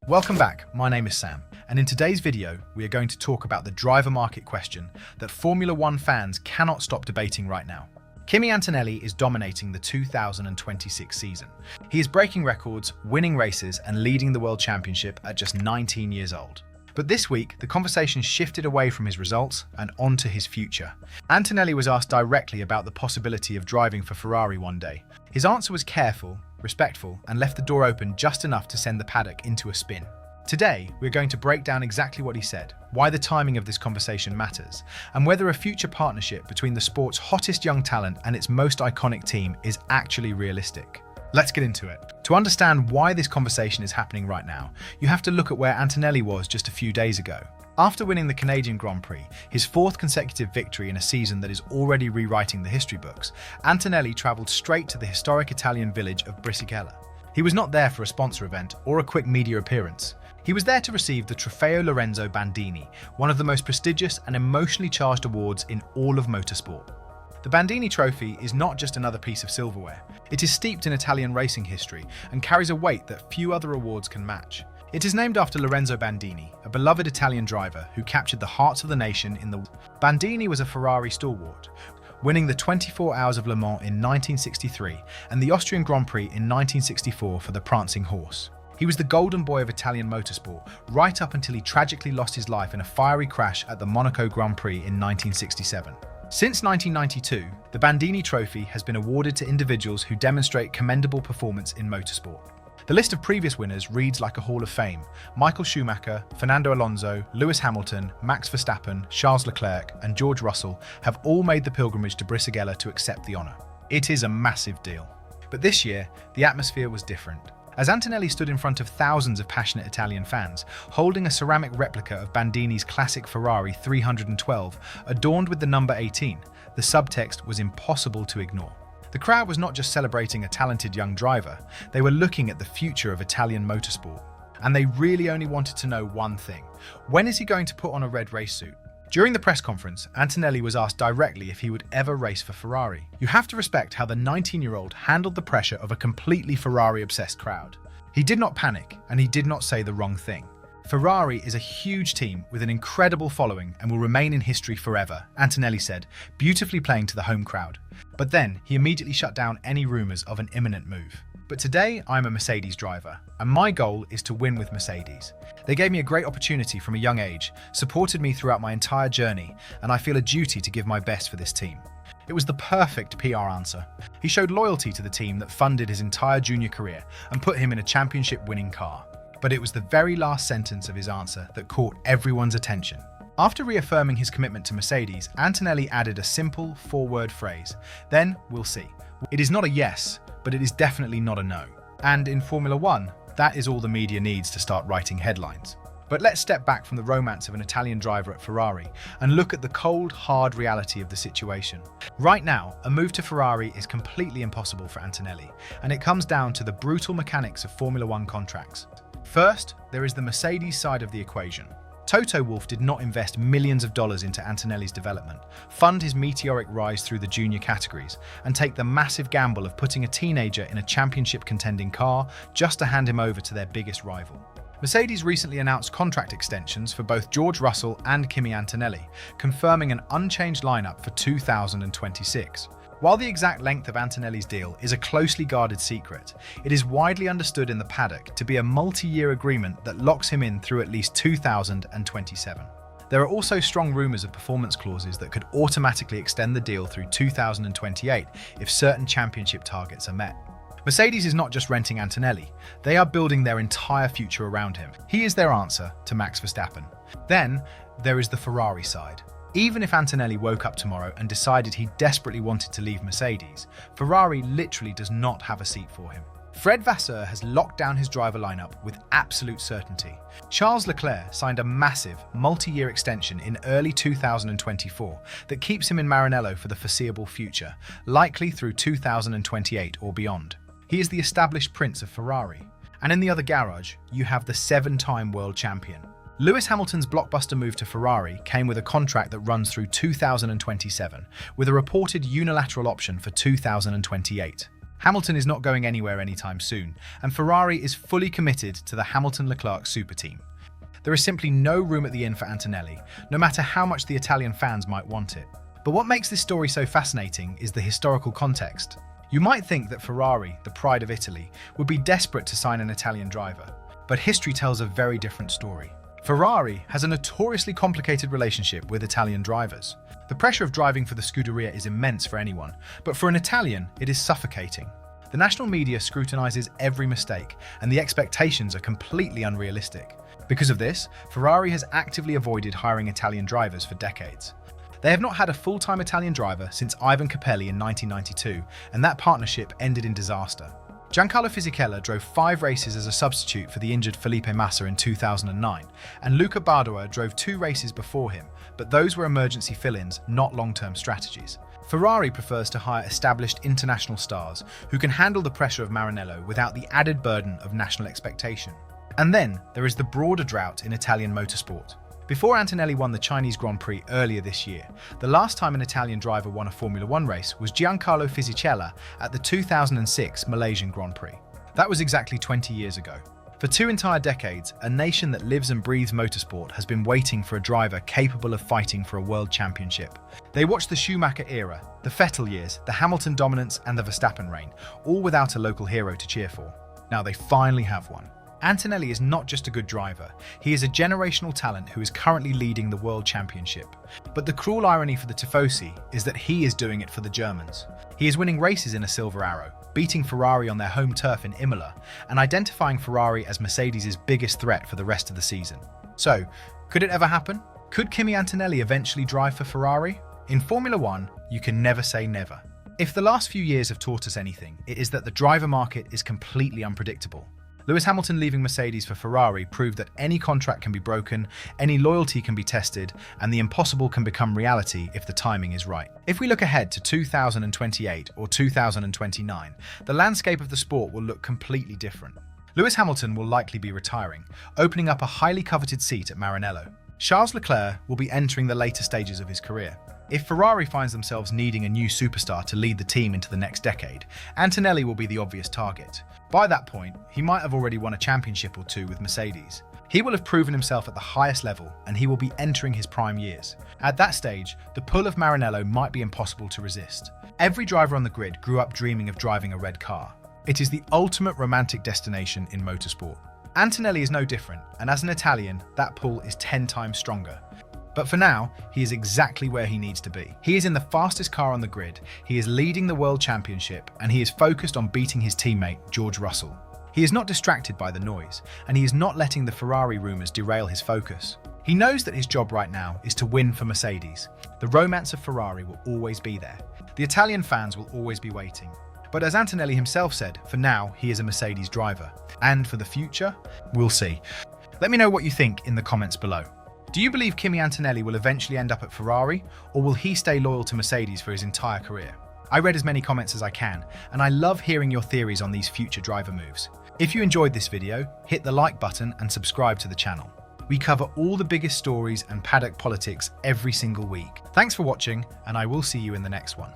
Welcome back, my name is Sam, and in today's video we are going to talk about the driver market question that Formula One fans cannot stop debating right now. Kimi Antonelli is dominating the 2026 season. He is breaking records, winning races and leading the World Championship at just 19 years old. But this week, the conversation shifted away from his results and onto his future. Antonelli was asked directly about the possibility of driving for Ferrari one day. His answer was careful, respectful, and left the door open just enough to send the paddock into a spin. Today, we're going to break down exactly what he said, why the timing of this conversation matters, and whether a future partnership between the sport's hottest young talent and its most iconic team is actually realistic. Let's get into it. To understand why this conversation is happening right now, you have to look at where Antonelli was just a few days ago. After winning the Canadian Grand Prix, his fourth consecutive victory in a season that is already rewriting the history books, Antonelli travelled straight to the historic Italian village of Brisighella. He was not there for a sponsor event or a quick media appearance. He was there to receive the Trofeo Lorenzo Bandini, one of the most prestigious and emotionally charged awards in all of motorsport. The Bandini Trophy is not just another piece of silverware. It is steeped in Italian racing history and carries a weight that few other awards can match. It is named after Lorenzo Bandini, a beloved Italian driver who captured the hearts of the nation in the... Bandini was a Ferrari stalwart, winning the 24 Hours of Le Mans in 1963 and the Austrian Grand Prix in 1964 for the Prancing Horse. He was the golden boy of Italian motorsport, right up until he tragically lost his life in a fiery crash at the Monaco Grand Prix in 1967. Since 1992, the Bandini Trophy has been awarded to individuals who demonstrate commendable performance in motorsport. The list of previous winners reads like a Hall of Fame. Michael Schumacher, Fernando Alonso, Lewis Hamilton, Max Verstappen, Charles Leclerc, and George Russell have all made the pilgrimage to Brisighella to accept the honour. It is a massive deal. But this year, the atmosphere was different. As Antonelli stood in front of thousands of passionate Italian fans, holding a ceramic replica of Bandini's classic Ferrari 312, adorned with the number 18, the subtext was impossible to ignore. The crowd was not just celebrating a talented young driver, they were looking at the future of Italian motorsport. And they really only wanted to know one thing: when is he going to put on a red race suit? During the press conference, Antonelli was asked directly if he would ever race for Ferrari. You have to respect how the 19-year-old handled the pressure of a completely Ferrari-obsessed crowd. He did not panic, and he did not say the wrong thing. Ferrari is a huge team with an incredible following and will remain in history forever, Antonelli said, beautifully playing to the home crowd. But then, he immediately shut down any rumours of an imminent move. But today, I'm a Mercedes driver, and my goal is to win with Mercedes. They gave me a great opportunity from a young age, supported me throughout my entire journey, and I feel a duty to give my best for this team. It was the perfect PR answer. He showed loyalty to the team that funded his entire junior career and put him in a championship-winning car. But it was the very last sentence of his answer that caught everyone's attention. After reaffirming his commitment to Mercedes, Antonelli added a simple four-word phrase: "Then we'll see." It is not a yes, but it is definitely not a no. And in Formula One, that is all the media needs to start writing headlines. But let's step back from the romance of an Italian driver at Ferrari and look at the cold, hard reality of the situation. Right now, a move to Ferrari is completely impossible for Antonelli, and it comes down to the brutal mechanics of Formula One contracts. First, there is the Mercedes side of the equation. Toto Wolff did not invest millions of dollars into Antonelli's development, fund his meteoric rise through the junior categories, and take the massive gamble of putting a teenager in a championship-contending car just to hand him over to their biggest rival. Mercedes recently announced contract extensions for both George Russell and Kimi Antonelli, confirming an unchanged lineup for 2026. While the exact length of Antonelli's deal is a closely guarded secret, it is widely understood in the paddock to be a multi-year agreement that locks him in through at least 2027. There are also strong rumours of performance clauses that could automatically extend the deal through 2028 if certain championship targets are met. Mercedes is not just renting Antonelli, they are building their entire future around him. He is their answer to Max Verstappen. Then, there is the Ferrari side. Even if Antonelli woke up tomorrow and decided he desperately wanted to leave Mercedes, Ferrari literally does not have a seat for him. Fred Vasseur has locked down his driver lineup with absolute certainty. Charles Leclerc signed a massive, multi-year extension in early 2024 that keeps him in Maranello for the foreseeable future, likely through 2028 or beyond. He is the established prince of Ferrari. And in the other garage, you have the 7-time world champion. Lewis Hamilton's blockbuster move to Ferrari came with a contract that runs through 2027, with a reported unilateral option for 2028. Hamilton is not going anywhere anytime soon, and Ferrari is fully committed to the Hamilton-Leclerc super team. There is simply no room at the inn for Antonelli, no matter how much the Italian fans might want it. But what makes this story so fascinating is the historical context. You might think that Ferrari, the pride of Italy, would be desperate to sign an Italian driver, but history tells a very different story. Ferrari has a notoriously complicated relationship with Italian drivers. The pressure of driving for the Scuderia is immense for anyone, but for an Italian, it is suffocating. The national media scrutinizes every mistake, and the expectations are completely unrealistic. Because of this, Ferrari has actively avoided hiring Italian drivers for decades. They have not had a full-time Italian driver since Ivan Capelli in 1992, and that partnership ended in disaster. Giancarlo Fisichella drove 5 races as a substitute for the injured Felipe Massa in 2009, and Luca Badoer drove 2 races before him, but those were emergency fill-ins, not long-term strategies. Ferrari prefers to hire established international stars who can handle the pressure of Maranello without the added burden of national expectation. And then there is the broader drought in Italian motorsport. Before Antonelli won the Chinese Grand Prix earlier this year, the last time an Italian driver won a Formula One race was Giancarlo Fisichella at the 2006 Malaysian Grand Prix. That was exactly 20 years ago. For 2 entire decades, a nation that lives and breathes motorsport has been waiting for a driver capable of fighting for a world championship. They watched the Schumacher era, the Vettel years, the Hamilton dominance and the Verstappen reign, all without a local hero to cheer for. Now they finally have one. Antonelli is not just a good driver, he is a generational talent who is currently leading the World Championship. But the cruel irony for the Tifosi is that he is doing it for the Germans. He is winning races in a Silver Arrow, beating Ferrari on their home turf in Imola, and identifying Ferrari as Mercedes' biggest threat for the rest of the season. So, could it ever happen? Could Kimi Antonelli eventually drive for Ferrari? In Formula One, you can never say never. If the last few years have taught us anything, it is that the driver market is completely unpredictable. Lewis Hamilton leaving Mercedes for Ferrari proved that any contract can be broken, any loyalty can be tested, and the impossible can become reality if the timing is right. If we look ahead to 2028 or 2029, the landscape of the sport will look completely different. Lewis Hamilton will likely be retiring, opening up a highly coveted seat at Maranello. Charles Leclerc will be entering the later stages of his career. If Ferrari finds themselves needing a new superstar to lead the team into the next decade, Antonelli will be the obvious target. By that point, he might have already won a championship or 2 with Mercedes. He will have proven himself at the highest level, and he will be entering his prime years. At that stage, the pull of Maranello might be impossible to resist. Every driver on the grid grew up dreaming of driving a red car. It is the ultimate romantic destination in motorsport. Antonelli is no different, and as an Italian, that pull is 10 times stronger. But for now, he is exactly where he needs to be. He is in the fastest car on the grid, he is leading the World Championship, and he is focused on beating his teammate, George Russell. He is not distracted by the noise, and he is not letting the Ferrari rumours derail his focus. He knows that his job right now is to win for Mercedes. The romance of Ferrari will always be there. The Italian fans will always be waiting. But as Antonelli himself said, for now, he is a Mercedes driver. And for the future, we'll see. Let me know what you think in the comments below. Do you believe Kimi Antonelli will eventually end up at Ferrari, or will he stay loyal to Mercedes for his entire career? I read as many comments as I can, and I love hearing your theories on these future driver moves. If you enjoyed this video, hit the like button and subscribe to the channel. We cover all the biggest stories and paddock politics every single week. Thanks for watching, and I will see you in the next one.